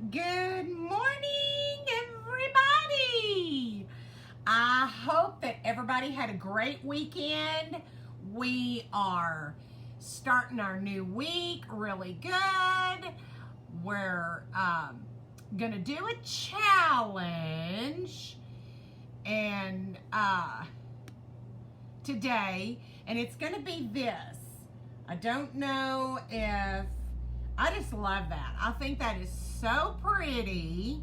Good morning, everybody. I hope that everybody had a great weekend. We are starting our new week really good. We're gonna do a challenge and today, and it's gonna be this. I don't know if I just love that. I think that is so pretty.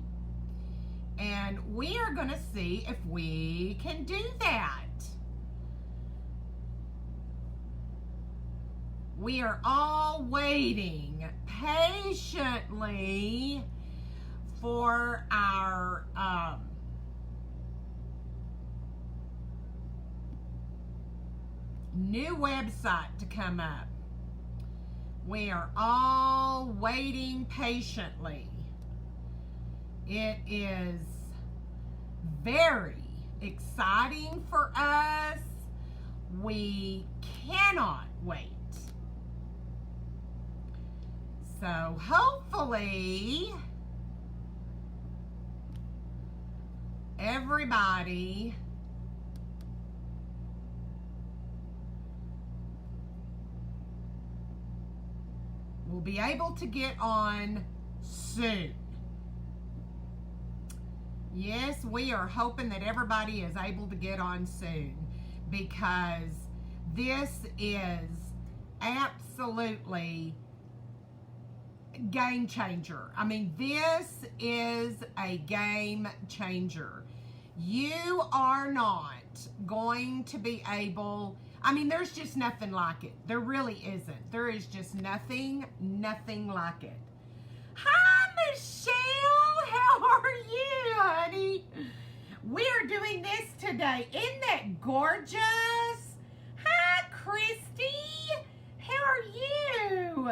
And we are going to see if we can do that. We are all waiting patiently for our new website to come up. We are all waiting patiently. It is very exciting for us. We cannot wait. So hopefully everybody will be able to get on soon. Yes, we are hoping that everybody is able to get on soon because this is absolutely game changer. I mean, this is a game changer. You are not going to be able, I mean, there's just nothing like it. There really isn't. There is just nothing like it. Hi, Michelle. How are you, honey? We are doing this today. Isn't that gorgeous? Hi, Christy. How are you?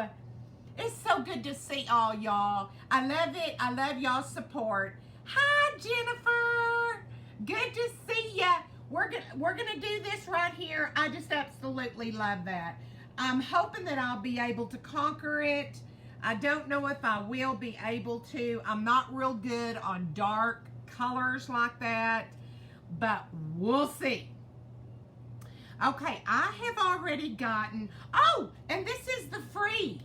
It's so good to see all y'all. I love it. I love y'all's support. Hi, Jennifer. Good to see ya. We're gonna do this right here. I just absolutely love that. I'm hoping that I'll be able to conquer it. I don't know if I will be able to. I'm not real good on dark colors like that, but we'll see. Okay, I have already gotten, oh, and this is the free.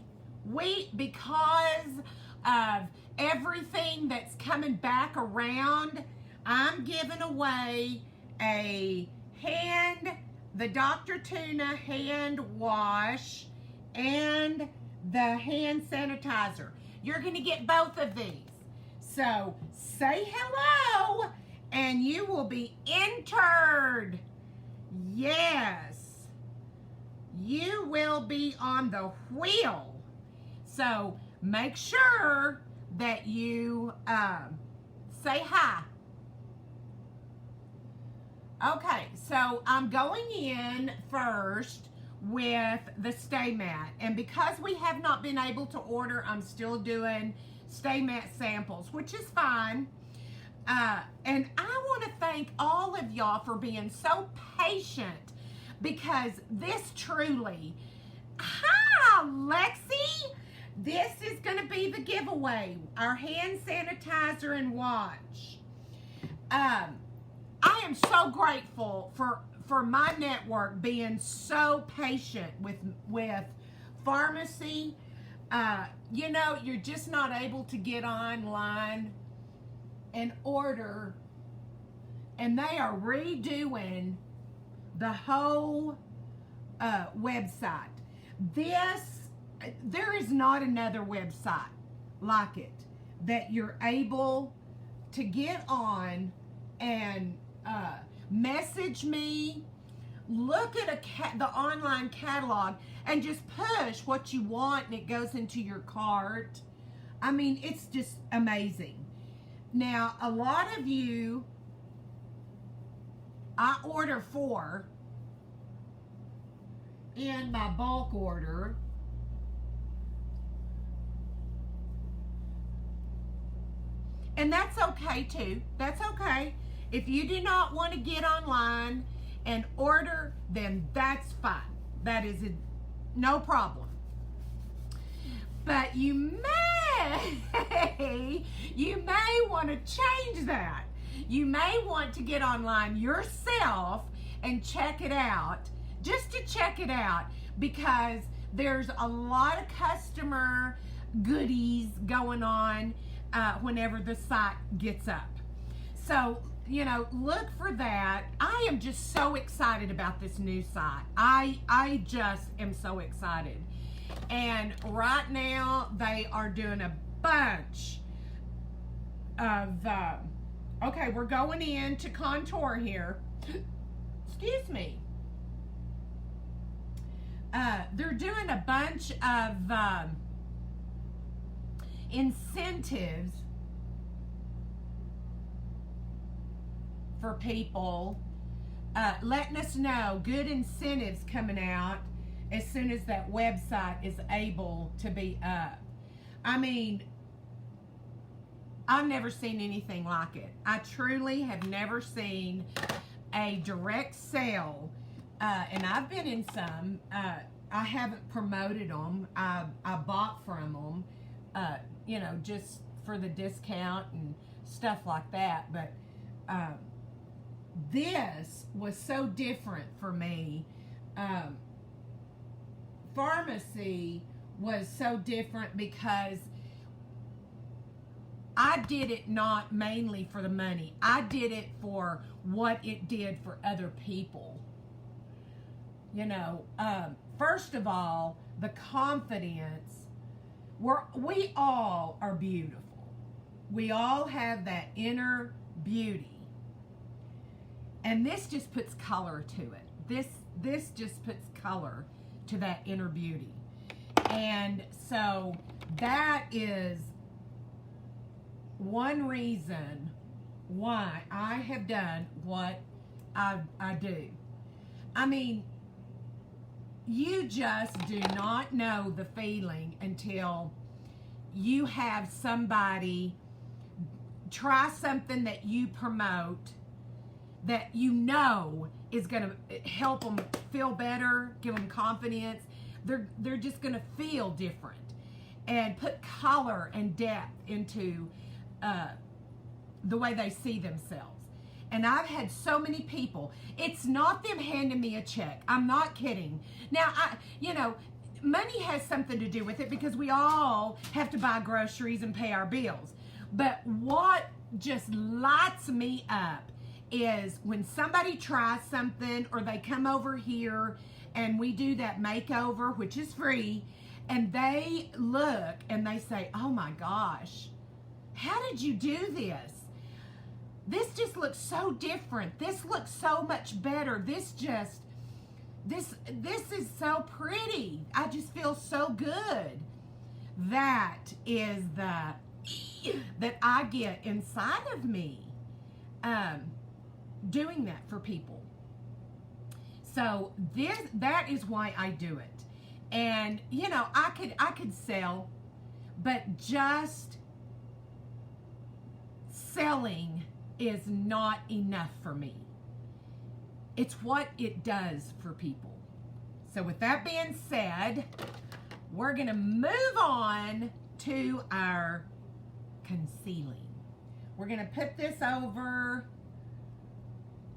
Because of everything that's coming back around, I'm giving away the Dr. Tuna hand wash and the hand sanitizer. You're going to get both of these. So say hello and you will be entered. Yes, you will be on the wheel. So make sure that you say hi. Okay, so I'm going in first with the Stay Mat. And because we have not been able to order, I'm still doing Stay Mat samples, which is fine. And I want to thank all of y'all for being so patient because this truly, hi, Lexi. This is going to be the giveaway, our hand sanitizer and wash. I am so grateful for my network being so patient with pharmacy. You know, you're just not able to get online and order, and they are redoing the whole website. There is not another website like it that you're able to get on and message me, look at the online catalog, and just push what you want and it goes into your cart. I mean, it's just amazing. Now, a lot of you, I order 4 in my bulk order. And that's okay too. That's okay. If you do not want to get online and order, then that's fine. That is no problem. But you may you may want to change that. You may want to get online yourself and check it out, just to check it out, because there's a lot of customer goodies going on whenever the site gets up. So, you know, look for that. I am just so excited about this new site. I just am so excited. And right now they are doing a bunch of okay, we're going into Contour here. Excuse me. They're doing a bunch of incentives for people, letting us know good incentives coming out as soon as that website is able to be up. I mean, I've never seen anything like it. I truly have never seen a direct sale, and I've been in some. I haven't promoted them. I bought from them, you know, just for the discount and stuff like that. But this was so different for me. Pharmacy was so different because I did it not mainly for the money. I did it for what it did for other people. You know, first of all, the confidence. We all are beautiful. We all have that inner beauty. And this just puts color to it. This just puts color to that inner beauty. And so that is one reason why I have done what I do. I mean, you just do not know the feeling until you have somebody try something that you promote that you know is going to help them feel better, give them confidence. They're just going to feel different and put color and depth into the way they see themselves. And I've had so many people. It's not them handing me a check. I'm not kidding. Now, you know, money has something to do with it because we all have to buy groceries and pay our bills. But what just lights me up is when somebody tries something or they come over here and we do that makeover, which is free, and they look and they say, oh my gosh, how did you do this? This just looks so different. This looks so much better. This is so pretty. I just feel so good. That is that I get inside of me doing that for people. So that is why I do it. And you know, I could sell, but just selling is not enough for me. It's what it does for people. So with that being said, we're gonna move on to our concealing. We're gonna put this over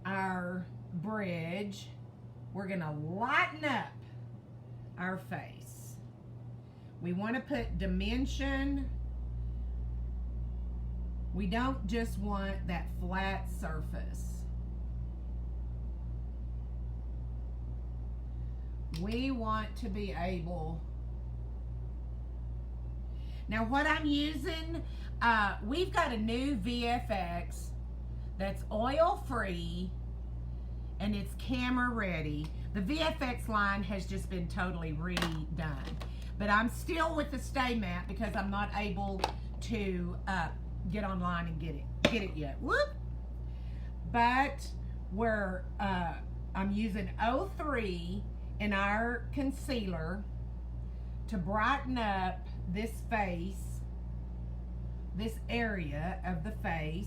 our bridge. We're gonna lighten up our face. We want to put dimension. We don't just want that flat surface. We want to be able. Now what I'm using, we've got a new VFX that's oil free and it's camera ready. The VFX line has just been totally redone, but I'm still with the Stay Matte because I'm not able to get online and get it yet. Whoop! But I'm using 03 in our concealer to brighten up this face, this area of the face.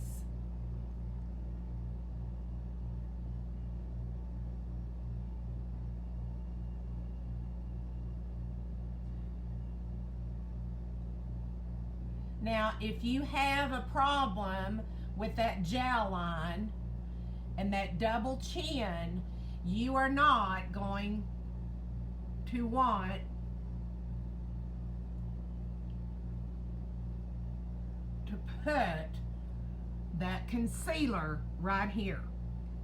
Now, if you have a problem with that jawline and that double chin, you are not going to want to put that concealer right here.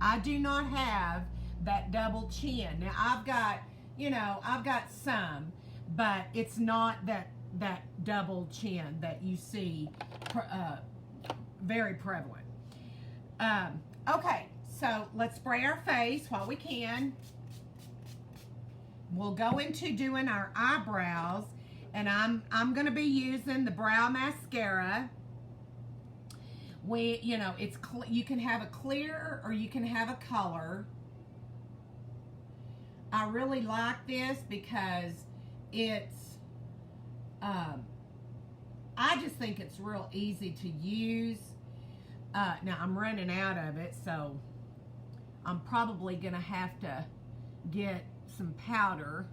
I do not have that double chin. Now I've got, I've got some, but it's not that double chin that you see very prevalent. Okay, so let's spray our face while we can. We'll go into doing our eyebrows, and I'm going to be using the brow mascara. You can have a clear or you can have a color. I really like this because it's, I just think it's real easy to use. Now I'm running out of it, so I'm probably gonna have to get some powder.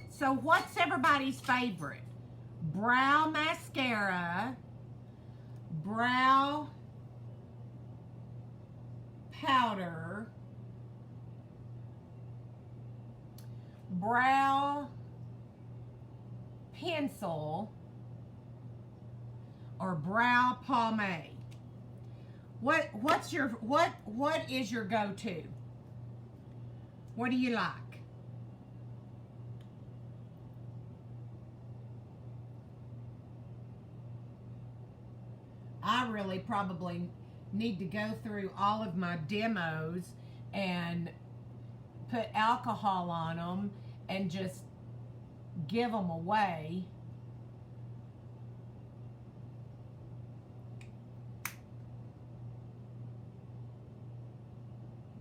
So what's everybody's favorite? Brow mascara, brow powder, brow pencil, or brow pomade. What is your go-to? What do you like? I really probably need to go through all of my demos and put alcohol on them and just give them away.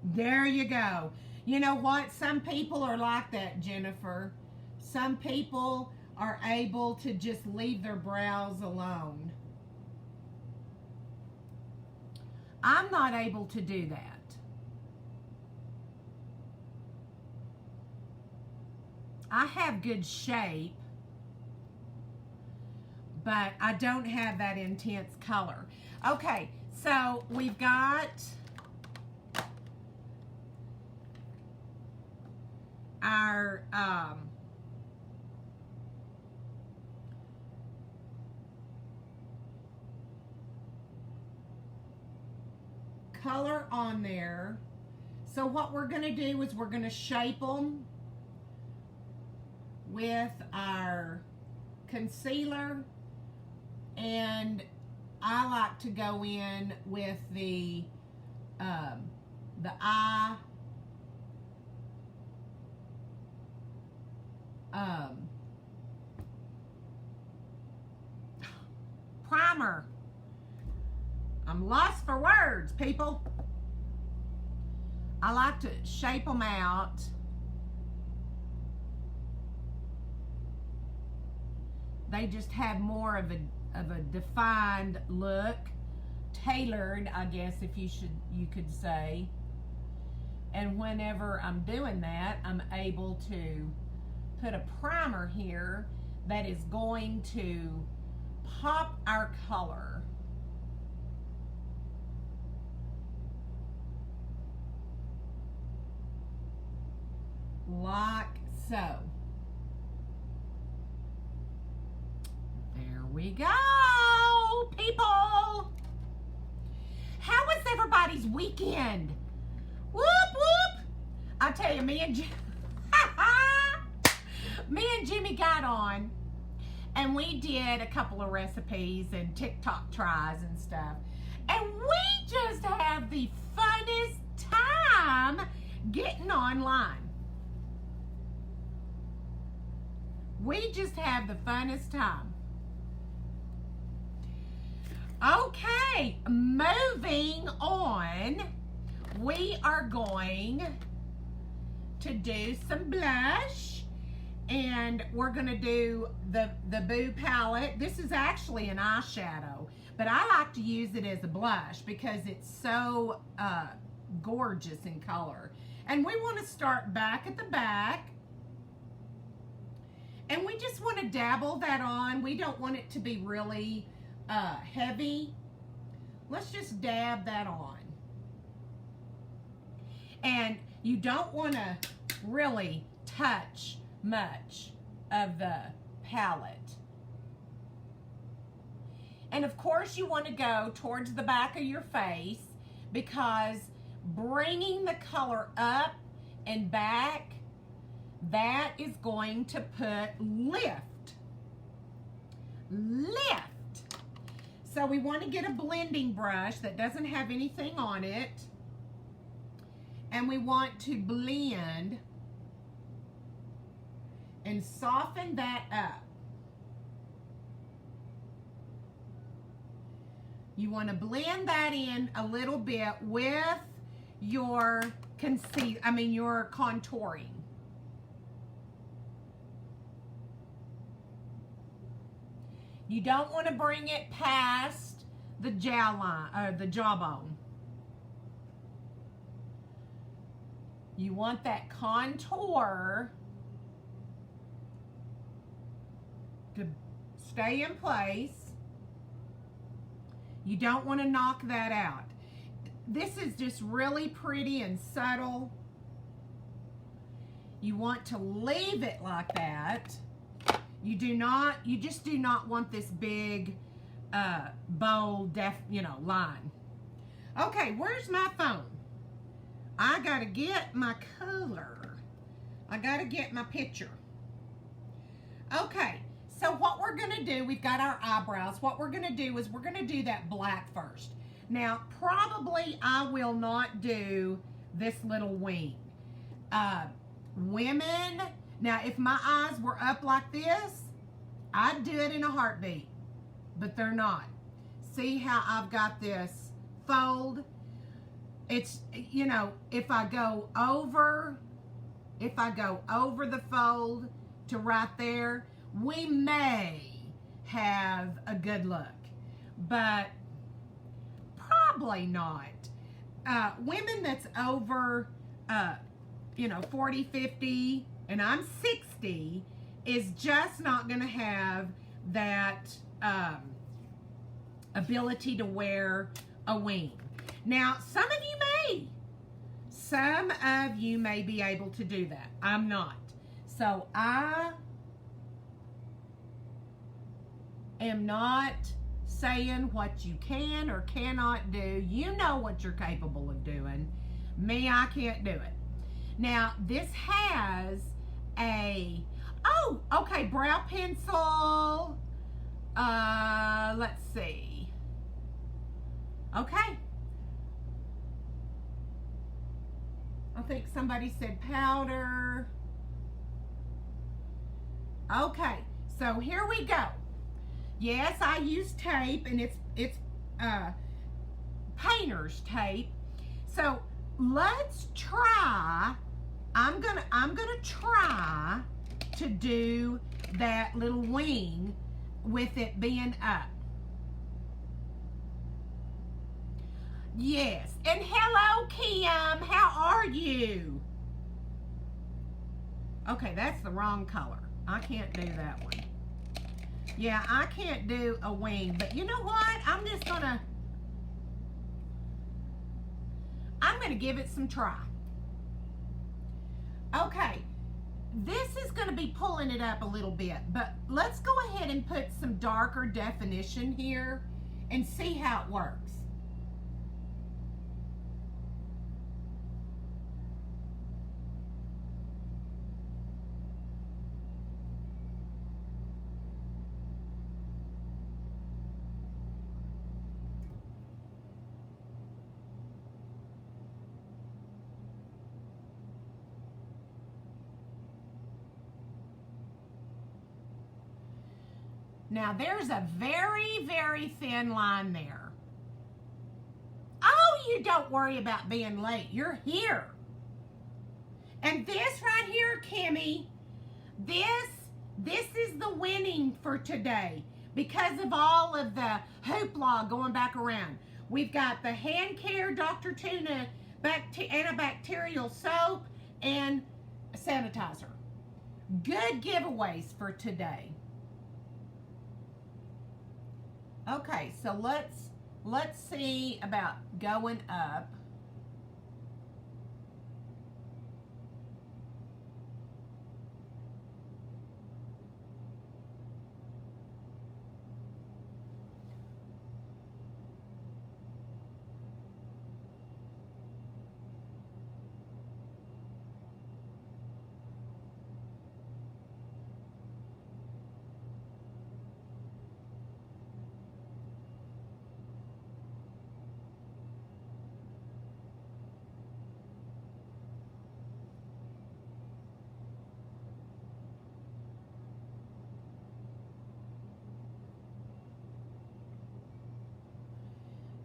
There you go. You know what? Some people are like that, Jennifer. Some people are able to just leave their brows alone. I'm not able to do that. I have good shape, but I don't have that intense color. Okay, so we've got our color on there. So what we're going to do is we're going to shape them with our concealer, and I like to go in with the eye primer. I'm lost for words, people. I like to shape them out. They just have more of a defined look, tailored, I guess, if you could say. And whenever I'm doing that, I'm able to put a primer here that is going to pop our color. Like so. There we go, people. How was everybody's weekend? Whoop, whoop. I tell you, me and Jimmy got on, and we did a couple of recipes and TikTok tries and stuff. And we just have the funnest time getting online. We just have the funnest time. Okay, moving on. We are going to do some blush, and we're going to do the Boo palette. This is actually an eyeshadow, but I like to use it as a blush because it's so gorgeous in color. And we want to start back at the back. And we just want to dabble that on. We don't want it to be really heavy. Let's just dab that on. And you don't want to really touch much of the palette. And of course you want to go towards the back of your face, because bringing the color up and back, that is going to put lift. So we want to get a blending brush that doesn't have anything on it. And we want to blend and soften that up. You want to blend that in a little bit with your your contouring. You don't want to bring it past the jawline or the jawbone. You want that contour to stay in place. You don't want to knock that out. This is just really pretty and subtle. You want to leave it like that. You just do not want this big, bold, line. Okay, where's my phone? I gotta get my color. I gotta get my picture. Okay, so what we're gonna do, we've got our eyebrows. What we're gonna do is we're gonna do that black first. Now, probably I will not do this little wing. Women, now if my eyes were up like this, I'd do it in a heartbeat, but they're not. See how I've got this fold? It's, if I go over the fold to right there, we may have a good look, but probably not. Women that's over, 40, 50, and I'm 60, is just not going to have that ability to wear a wing. Now, some of you may be able to do that. I'm not. So I am not saying what you can or cannot do. You know what you're capable of doing. Me, I can't do it. Now, this has brow pencil. Let's see. Okay. I think somebody said powder. Okay, so here we go. Yes, I use tape, and it's painter's tape. So let's try. I'm gonna try to do that little wing with it being up. Yes, and hello, Kim. How are you? Okay, that's the wrong color. I can't do that one. Yeah, I can't do a wing, but you know what? I'm gonna give it some try. Okay, this is gonna be pulling it up a little bit, but let's go ahead and put some darker definition here and see how it works. Now, there's a very, very thin line there. Oh, you don't worry about being late. You're here. And this right here, Kimmy, this is the winning for today because of all of the hoopla going back around. We've got the hand care Dr. Tuna antibacterial soap, and sanitizer. Good giveaways for today. Okay, so let's see about going up.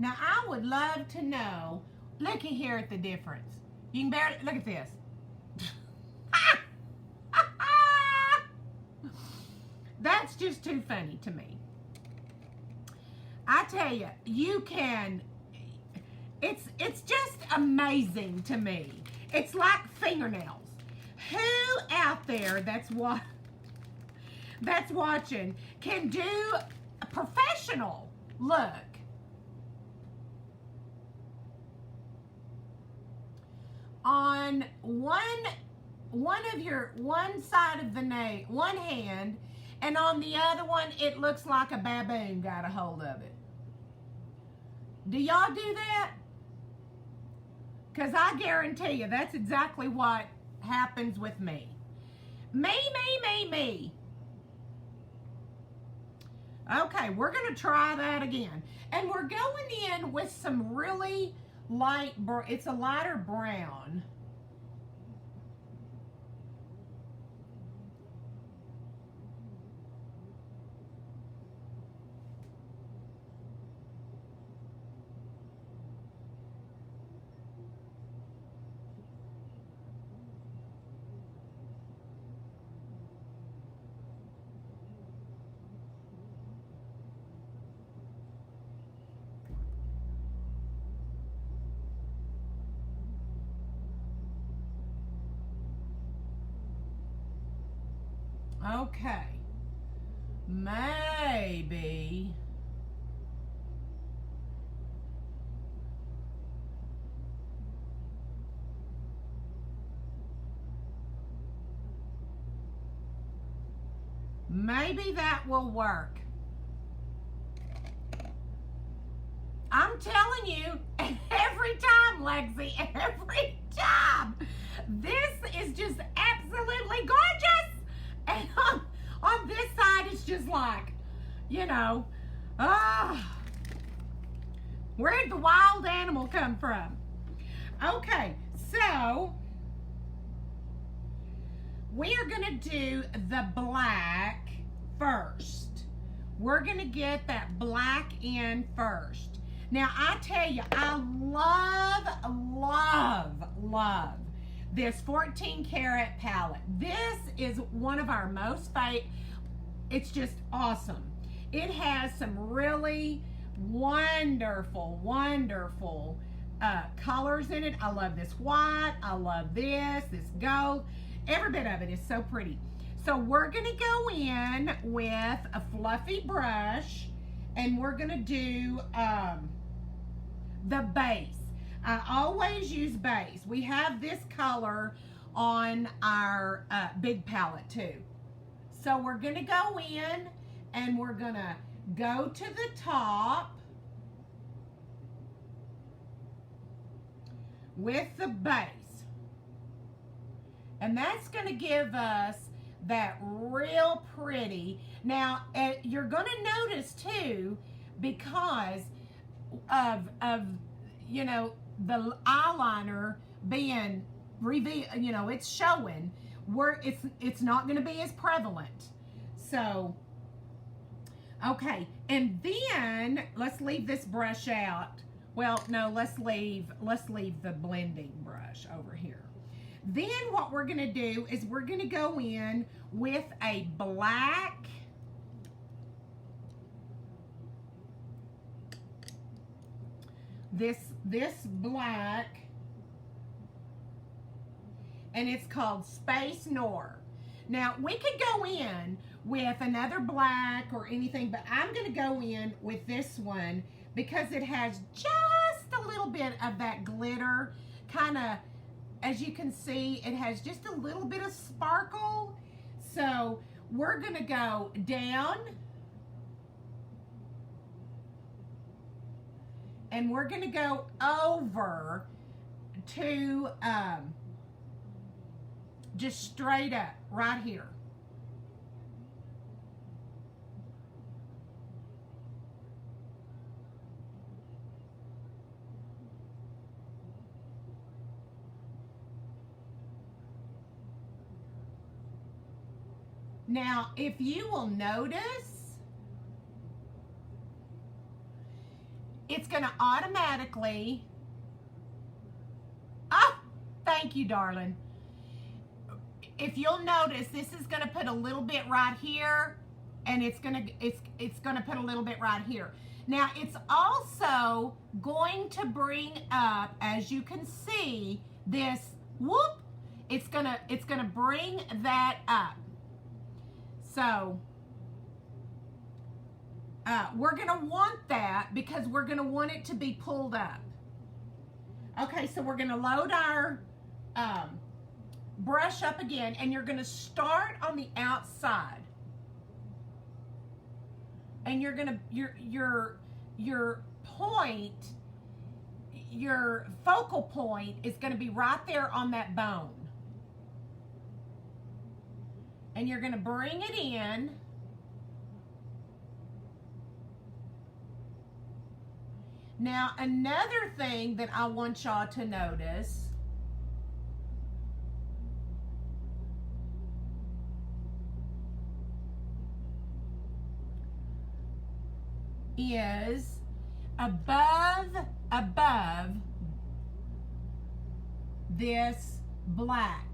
Now, I would love to know, look here at the difference. You can barely, look at this. That's just too funny to me. I tell you, you can, it's just amazing to me. It's like fingernails. Who out there that's watching can do a professional look? On one side of the nail, one hand, and on the other one, it looks like a baboon got a hold of it. Do y'all do that? Because I guarantee you, that's exactly what happens with me. Me. Okay, we're going to try that again. And we're going in with some really light, it's a lighter brown. Okay, maybe. Maybe that will work. I'm telling you, every time, Lexi, every time. This is just absolutely gorgeous. And on this side, it's just like, you know, where did the wild animal come from? Okay, so we are going to do the black first. We're going to get that black in first. Now, I tell you, I love this 14 karat palette. This is one of our most favorite. It's just awesome. It has some really wonderful colors in it. I love this white. I love this gold. Every bit of it is so pretty. So we're going to go in with a fluffy brush, and we're going to do the base. I always use base. We have this color on our big palette too. So we're going to go in and we're going to go to the top with the base. And that's going to give us that real pretty. Now, you're going to notice too, because of you know, the eyeliner being revealed, you know, it's showing where it's not going to be as prevalent. So, okay, and then let's leave this brush out. Well, no, let's leave the blending brush over here. Then what we're going to do is we're going to go in with a black this black and it's called Space Noir. Now, we could go in with another black or anything, but I'm going to go in with this one because it has just a little bit of that glitter. Kind of, as you can see, it has just a little bit of sparkle. So we're going to go down, and we're going to go over to just straight up right here. Now, if you will notice, it's going to automatically, thank you, darling. If you'll notice, this is going to put a little bit right here, and it's going to put a little bit right here. Now, it's also going to bring up, as you can see, this whoop. It's going to bring that up. So we're going to want that because we're going to want it to be pulled up. Okay, so we're going to load our brush up again, and you're going to start on the outside, and you're going to your point, your focal point is going to be right there on that bone, and you're going to bring it in. Now, another thing that I want y'all to notice is above this black.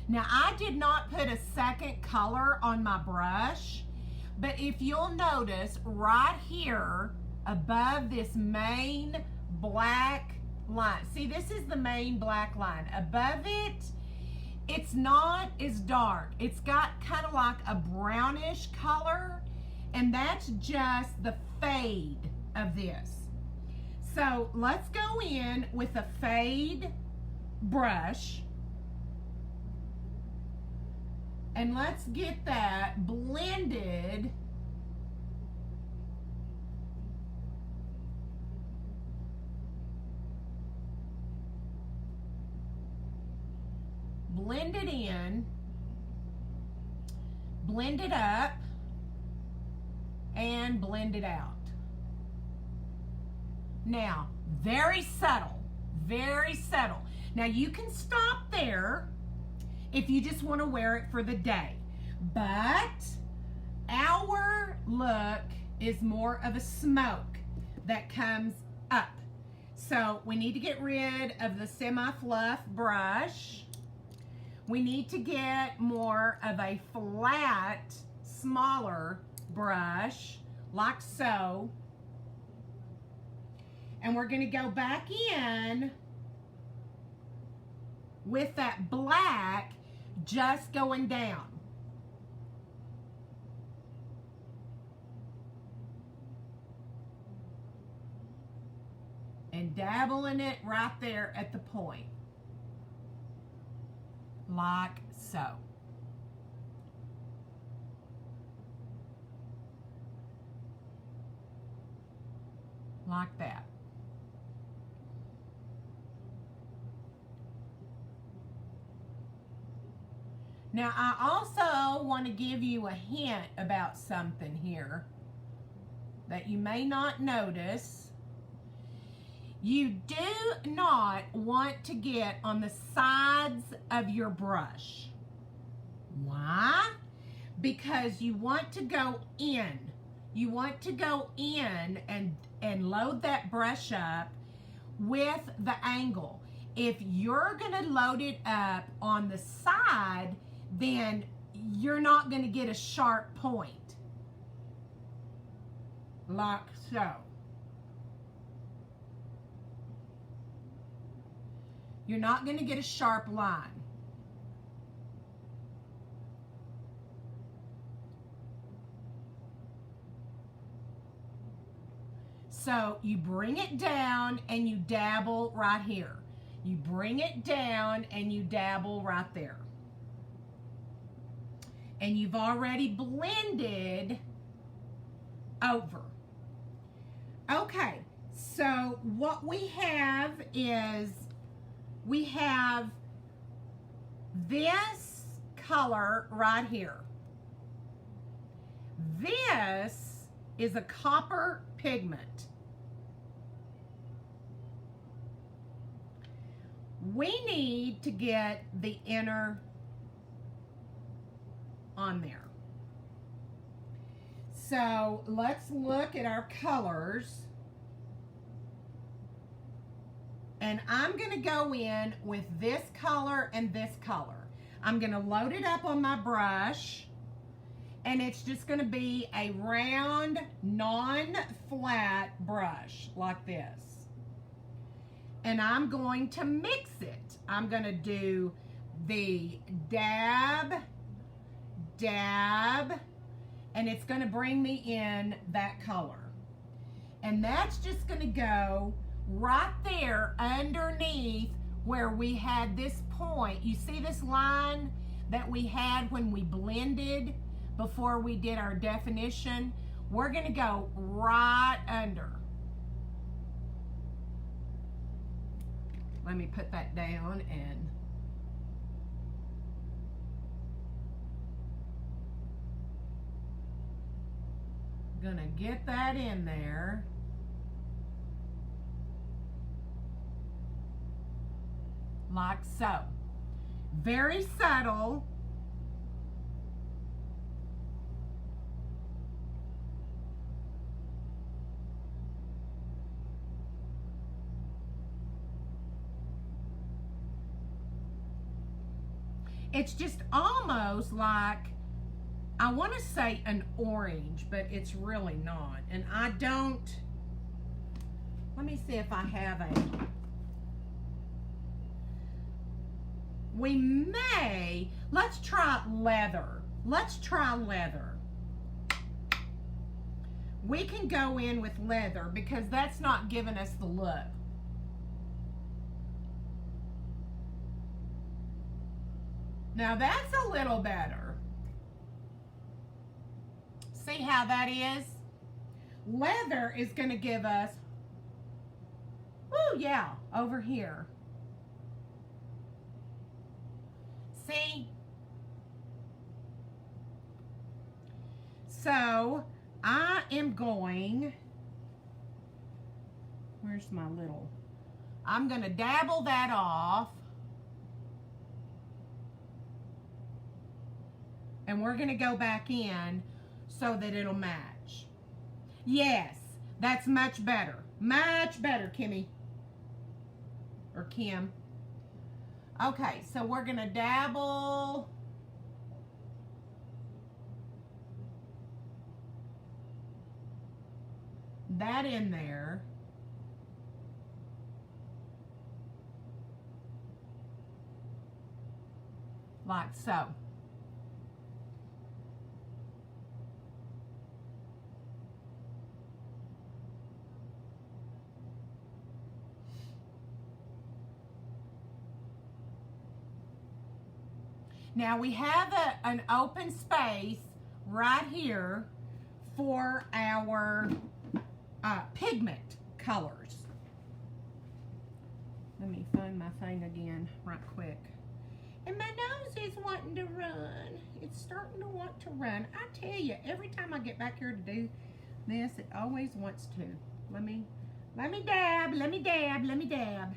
Now, I did not put a second color on my brush, but if you'll notice right here above this main black line, see, this is the main black line. Above it, it's not as dark. It's got kind of like a brownish color, and that's just the fade of this. So let's go in with a fade brush, and let's get that blended in, blend it up, and blend it out. Now, very subtle, very subtle. Now, you can stop there if you just want to wear it for the day, but our look is more of a smoke that comes up. So we need to get rid of the semi-fluff brush. We need to get more of a flat, smaller brush, like so. And we're going to go back in with that black just going down. And dabbling it right there at the point. Like so. Like that. Now, I also want to give you a hint about something here that you may not notice. You do not want to get on the sides of your brush. Why? Because you want to go in. You want to go in and load that brush up with the angle. If you're going to load it up on the side, then you're not going to get a sharp point. Like so. You're not going to get a sharp line. So you bring it down and you dabble right here. You bring it down and you dabble right there. And you've already blended over. Okay, so what we have is we have this color right here. This is a copper pigment. We need to get the inner on there. So let's look at our colors. And I'm going to go in with this color and this color. I'm going to load it up on my brush. And it's just going to be a round, non-flat brush like this. And I'm going to mix it. I'm going to do the dab, dab, and it's going to bring me in that color. And that's just going to go right there underneath where we had this point. You see this line that we had when we blended before we did our definition? We're going to go right under. Let me put that down and gonna get that in there. Like so. Very subtle. It's just almost like, I want to say an orange, but it's really not. And I don't, let me see if I have a, we may, let's try leather. Let's try leather. We can go in with leather because that's not giving us the look. Now that's a little better. See how that is? Leather is going to give us, oh yeah, over here. See? So I am going, where's my little, I'm going to dabble that off. And we're going to go back in so that it'll match. Yes, that's much better. Much better, Kimmy. Or Kim. Okay, so we're going to dabble. That in there. Like so. Now we have an open space right here for our pigment colors. Let me find my thing again right quick. And my nose is wanting to run. It's starting to want to run. I tell you, every time I get back here to do this, it always wants to. Let me dab, let me dab, let me dab.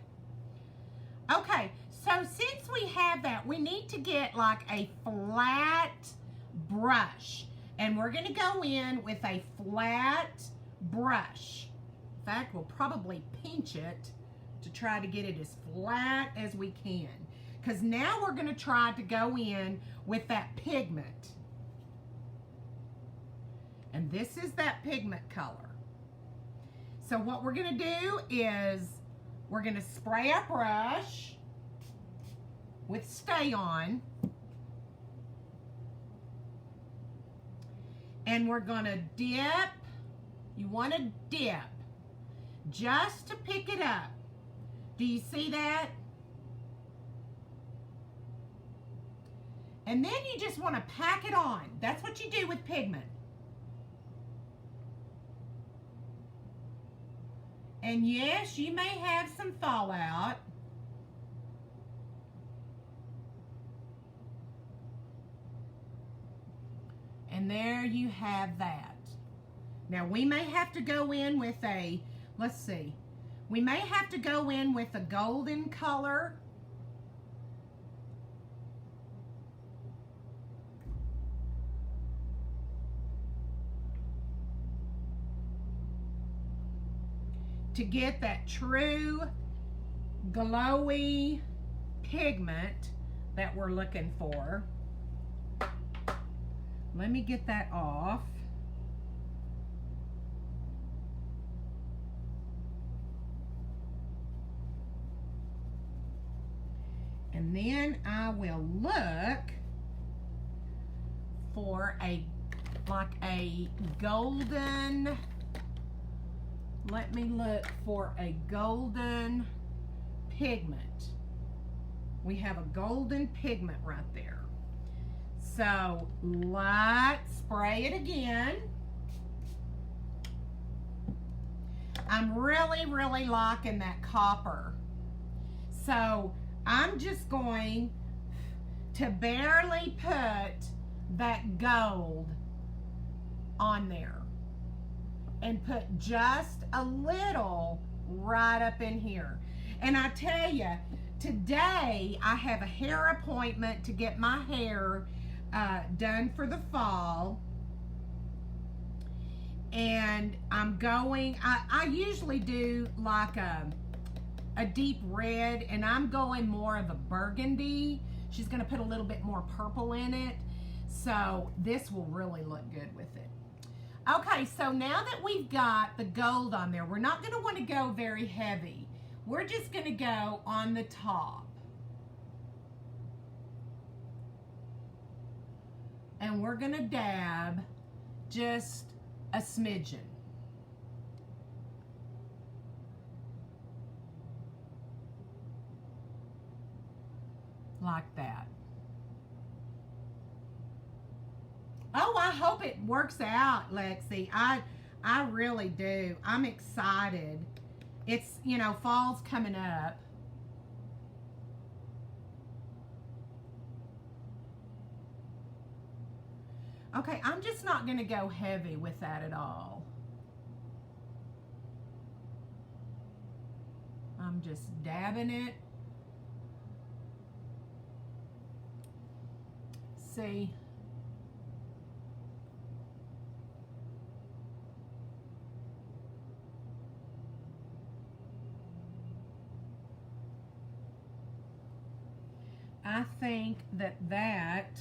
Okay, so since we have that, we need to get like a flat brush. And we're going to go in with a flat brush. In fact, we'll probably pinch it to try to get it as flat as we can. Because now we're going to try to go in with that pigment. And this is that pigment color. So what we're going to do is we're going to spray our brush. with Stay On. And we're gonna dip. You wanna dip just to pick it up. Do you see that? And then you just wanna pack it on. That's what you do with pigment. And yes, you may have some fallout. And there you have that. Now we may have to go in with a, let's see, we may have to go in with a golden color. To get that true glowy pigment that we're looking for. Let me get that off. And then I will look for like a golden, let me look for a golden pigment. We have a golden pigment right there. So let's spray it again. I'm really, really liking that copper. So I'm just going to barely put that gold on there and put just a little right up in here. And I tell you, today I have a hair appointment to get my hair done for the fall. And I'm going, I usually do like a deep red, and I'm going more of a burgundy. She's gonna put a little bit more purple in it. So this will really look good with it. Okay, so now that we've got the gold on there, we're not gonna wanna go very heavy. We're just gonna go on the top. And we're gonna dab just a smidgen. Like that. Oh, I hope it works out, Lexi. I really do. I'm excited. It's, you know, fall's coming up. Okay, I'm just not going to go heavy with that at all. I'm just dabbing it. See? I think that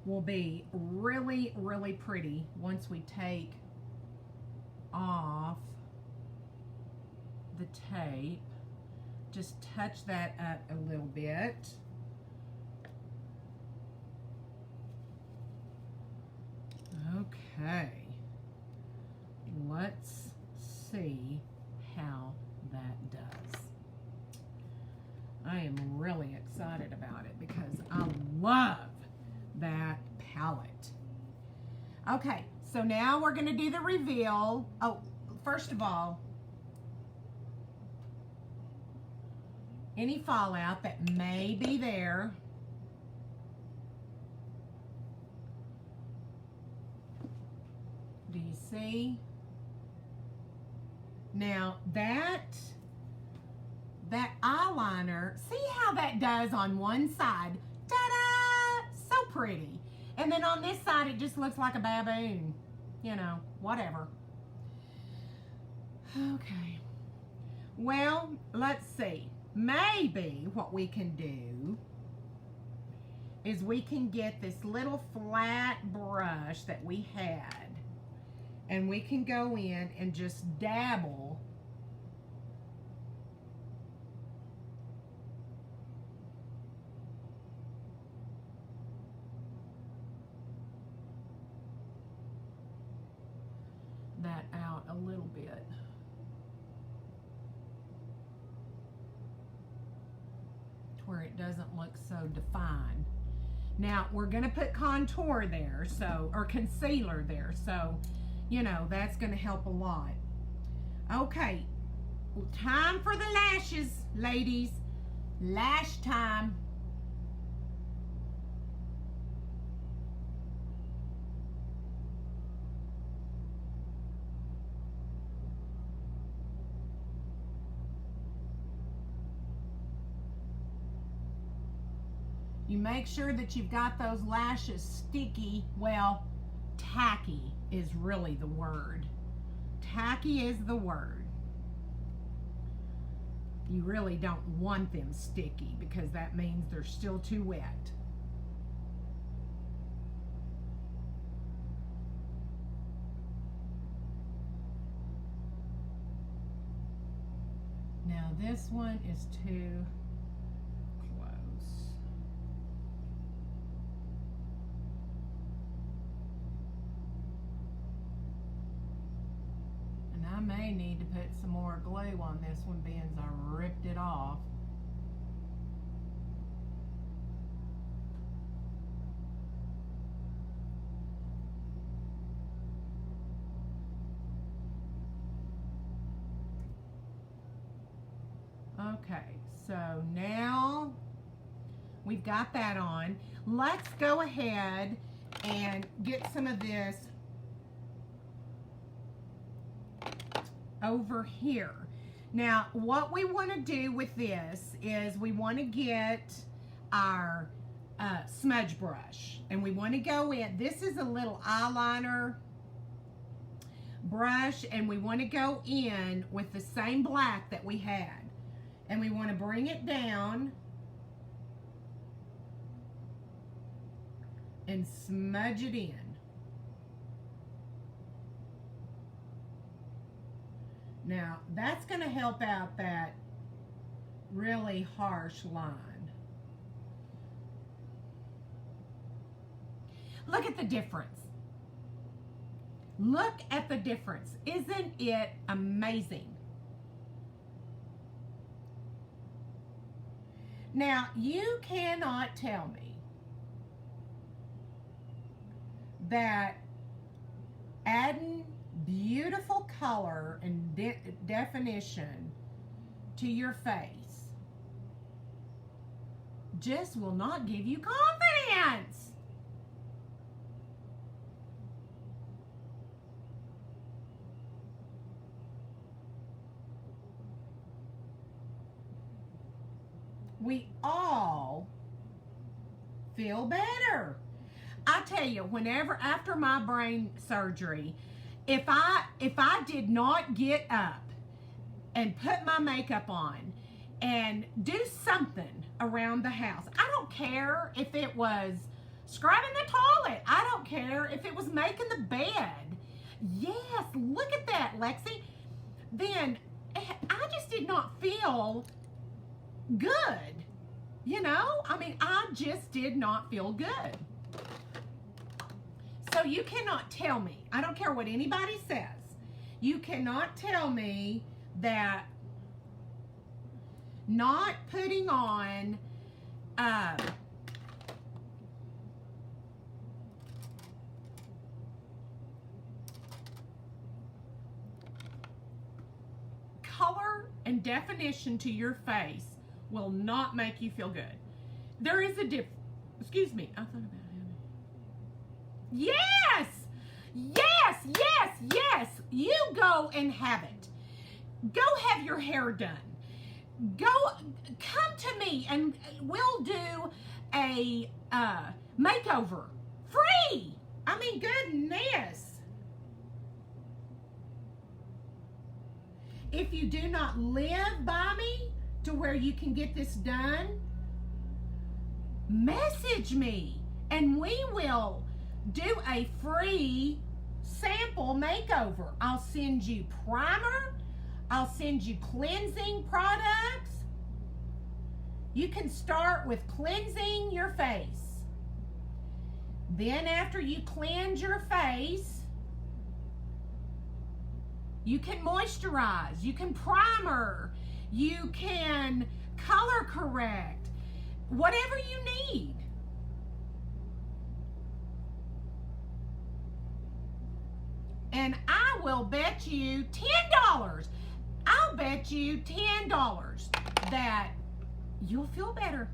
will be really, really pretty once we take off the tape. Just touch that up a little bit. Okay. Let's see how that does. I am really excited about it because I love that palette. Okay, so now we're going to do the reveal. Oh, first of all, any fallout that may be there, do you see? Now that eyeliner, see how that does on one side? Ta-da! So pretty. And then on this side, it just looks like a baboon. You know, whatever. Okay. Well, let's see. Maybe what we can do is we can get this little flat brush that we had, and we can go in and just dabble bit. Where it doesn't look so defined. Now we're going to put contour there, so, or concealer there, so you know that's going to help a lot. Okay, well, time for the lashes, ladies. Lash time. You make sure that you've got those lashes sticky. Well, tacky is really the word. Tacky is the word. You really don't want them sticky because that means they're still too wet. Now this one is too close. And I may need to put some more glue on this one, being as I ripped it off. Okay, so now we've got that on. Let's go ahead and get some of this over here. Now, what we want to do with this is we want to get our smudge brush, and we want to go in. This is a little eyeliner brush, and we want to go in with the same black that we had. And we want to bring it down and smudge it in. Now, that's going to help out that really harsh line. Look at the difference. Look at the difference. Isn't it amazing? Now, you cannot tell me that adding beautiful color and definition to your face just will not give you confidence. We all feel better. I tell you, whenever after my brain surgery, if I did not get up and put my makeup on and do something around the house, I don't care if it was scrubbing the toilet, I don't care if it was making the bed. Yes, look at that, Lexi. Then I just did not feel good. You know, I mean, I just did not feel good. So you cannot tell me, I don't care what anybody says, you cannot tell me that not putting on color and definition to your face will not make you feel good. There is a difference. Excuse me, I thought about it. Yes! Yes, yes, yes! You go and have it. Go have your hair done. Come to me and we'll do a makeover. Free! I mean, goodness. If you do not live by me to where you can get this done, message me and we will do a free sample makeover. I'll send you primer. I'll send you cleansing products. You can start with cleansing your face. Then after you cleanse your face, You can moisturize, you can primer, you can color correct, whatever you need. And I will bet you $10. I'll bet you $10 that you'll feel better.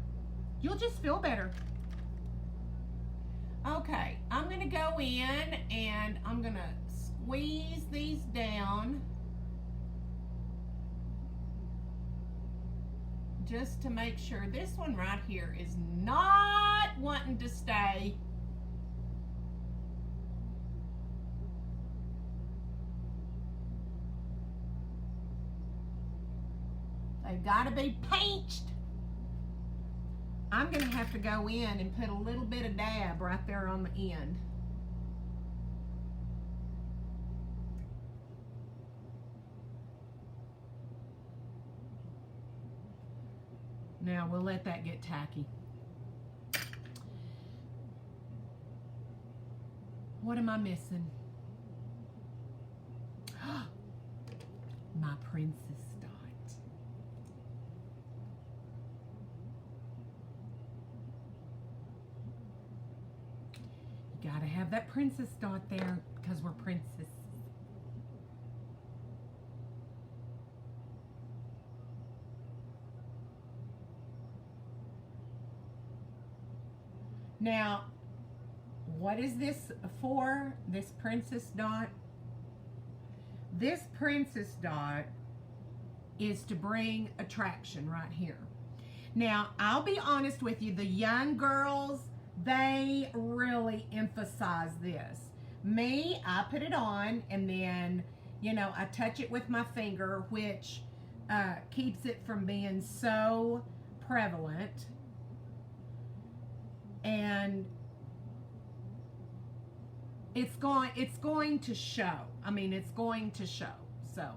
You'll just feel better. Okay, I'm gonna go in and I'm gonna squeeze these down just to make sure this one right here is not wanting to stay. They've got to be pinched. I'm going to have to go in and put a little bit of dab right there on the end. Now we'll let that get tacky. What am I missing? My princess dot. You gotta have that princess dot there because we're princesses. Now, what is this for, this princess dot? This princess dot is to bring attraction right here. Now, I'll be honest with you, the young girls, they really emphasize this. Me, I put it on and then, you know, I touch it with my finger, which keeps it from being so prevalent. And it's going to show. I mean, it's going to show. So,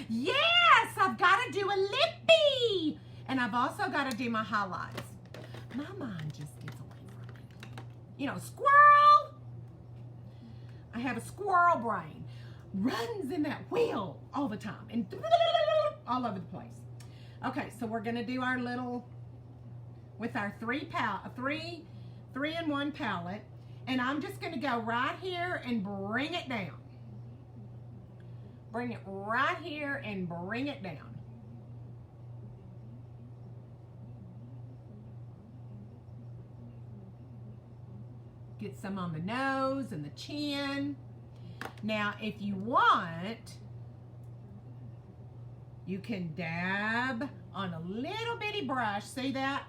yes, I've got to do a lippy. And I've also got to do my highlights. My mind just gets away from me. You know, squirrel. I have a squirrel brain. Runs in that wheel all the time. And all over the place. Okay, so we're going to do our little, with our 3-in-1 palette, and I'm just going to go right here and bring it down. Bring it right here and bring it down. Get some on the nose and the chin. Now, if you want, you can dab on a little bitty brush. See that?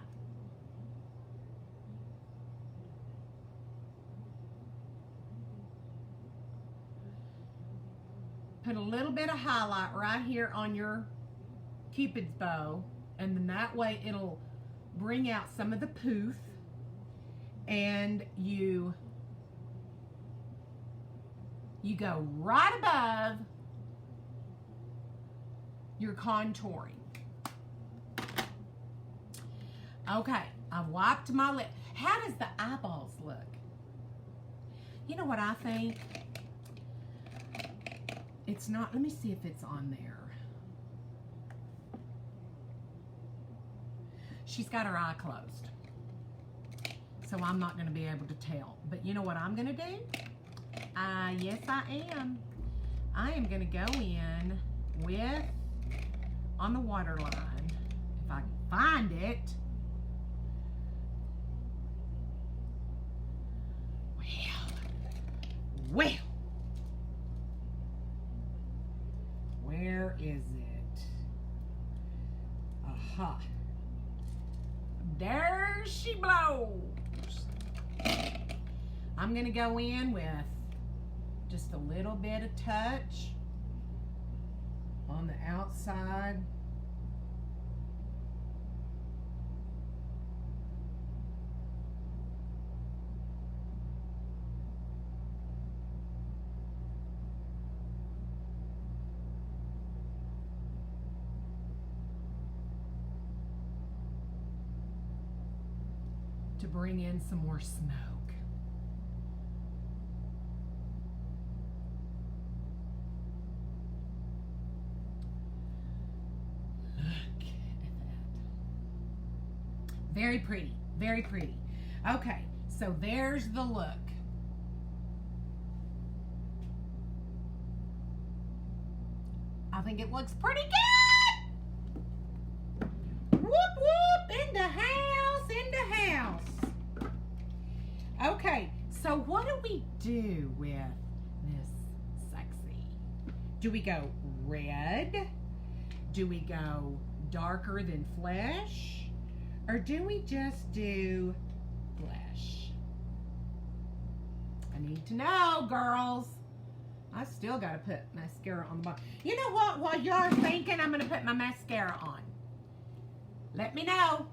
Put a little bit of highlight right here on your Cupid's bow, and then that way it'll bring out some of the poof, and you go right above your contouring. Okay, I've wiped my lip. How does the eyeballs look? You know what I think? It's not, let me see if it's on there. She's got her eye closed, so I'm not going to be able to tell. But you know what I'm going to do? Yes, I am. I am going to go in with, on the waterline, if I can find it. Well. Where is it? Aha. There she blows. I'm going to go in with just a little bit of touch on the outside. To bring in some more smoke. Very pretty. Very pretty. Okay, so there's the look. I think it looks pretty good. Whoop, whoop, in the house, in the house. Okay, so what do we do with this sexy? Do we go red? Do we go darker than flesh? Or do we just do flesh? I need to know, girls. I still got to put mascara on the bottom. You know what? While y'all are thinking, I'm going to put my mascara on. Let me know.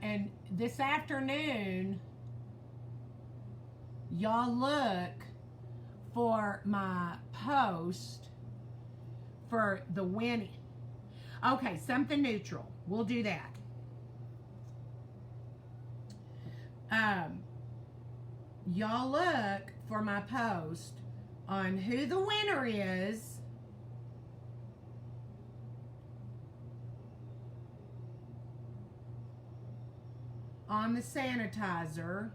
And this afternoon, y'all look for my post for the winning. Okay, something neutral. We'll do that. Y'all look for my post on who the winner is. On the sanitizer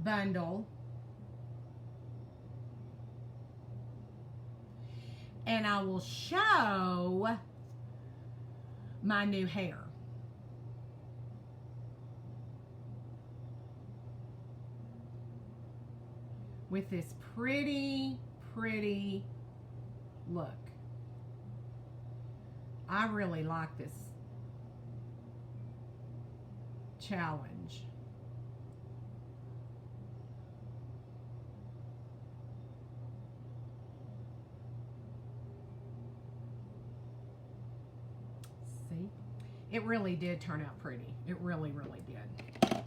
bundle. And I will show my new hair. With this pretty, pretty look. I really like this challenge. See? It really did turn out pretty. It really, really did.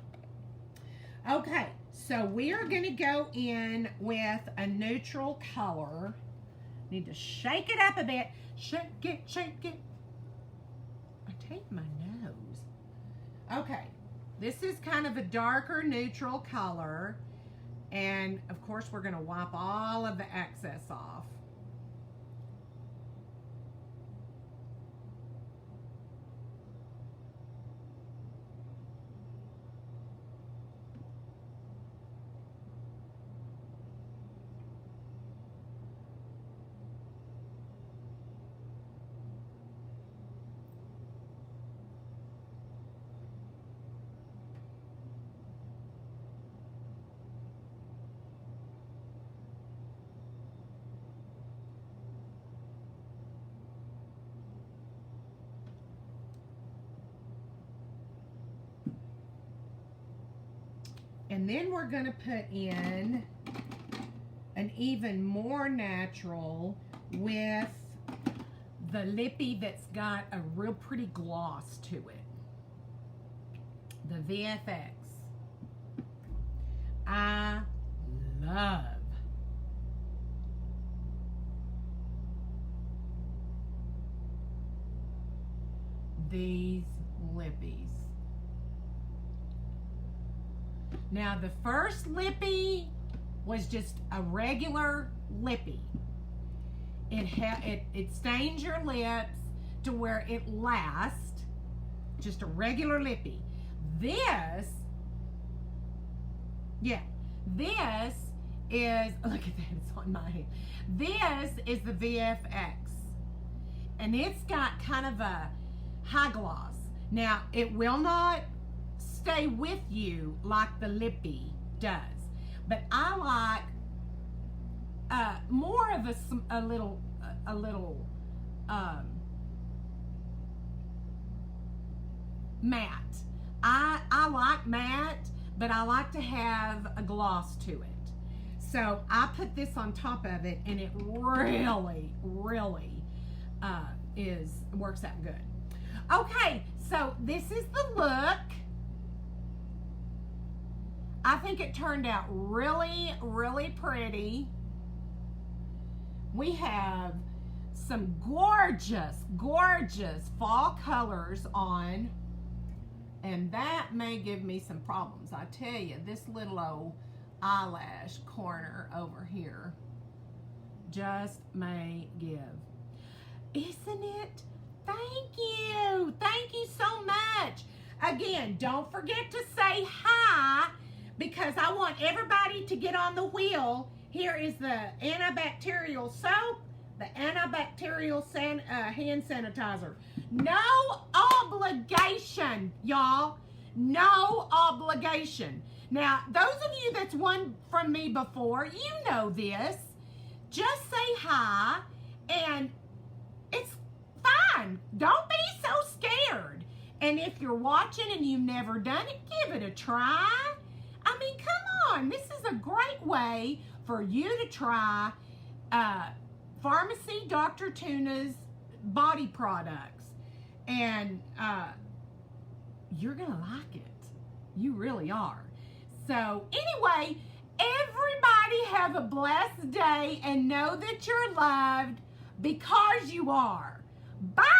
Okay, so we are going to go in with a neutral color. Need to shake it up a bit. Shake it, shake it. I taped my nose. Okay. This is kind of a darker neutral color, and of course we're going to wipe all of the excess off. And then we're going to put in an even more natural with the lippy that's got a real pretty gloss to it. The VFX. I love these lippies. Now, the first lippy was just a regular lippy. It stains your lips to where it lasts. Just a regular lippy. This is, look at that, it's on my hand. This is the VFX. And it's got kind of a high gloss. Now, it will not stay with you like the lippy does, but I like more of a little matte. I like matte, but I like to have a gloss to it. So I put this on top of it, and it really, really works out good. Okay, so this is the look. I think it turned out really, really pretty. We have some gorgeous, gorgeous fall colors on. And that may give me some problems. I tell you, this little old eyelash corner over here just may give. Isn't it? Thank you. Thank you so much. Again, don't forget to say hi because I want everybody to get on the wheel. Here is the antibacterial soap, the antibacterial hand sanitizer. No obligation, y'all. No obligation. Now, those of you that's won from me before, you know this. Just say hi, and it's fine. Don't be so scared. And if you're watching and you've never done it, give it a try. I mean, come on. This is a great way for you to try Pharmacy Dr. Tuna's body products. And you're going to like it. You really are. So anyway, everybody have a blessed day and know that you're loved because you are. Bye.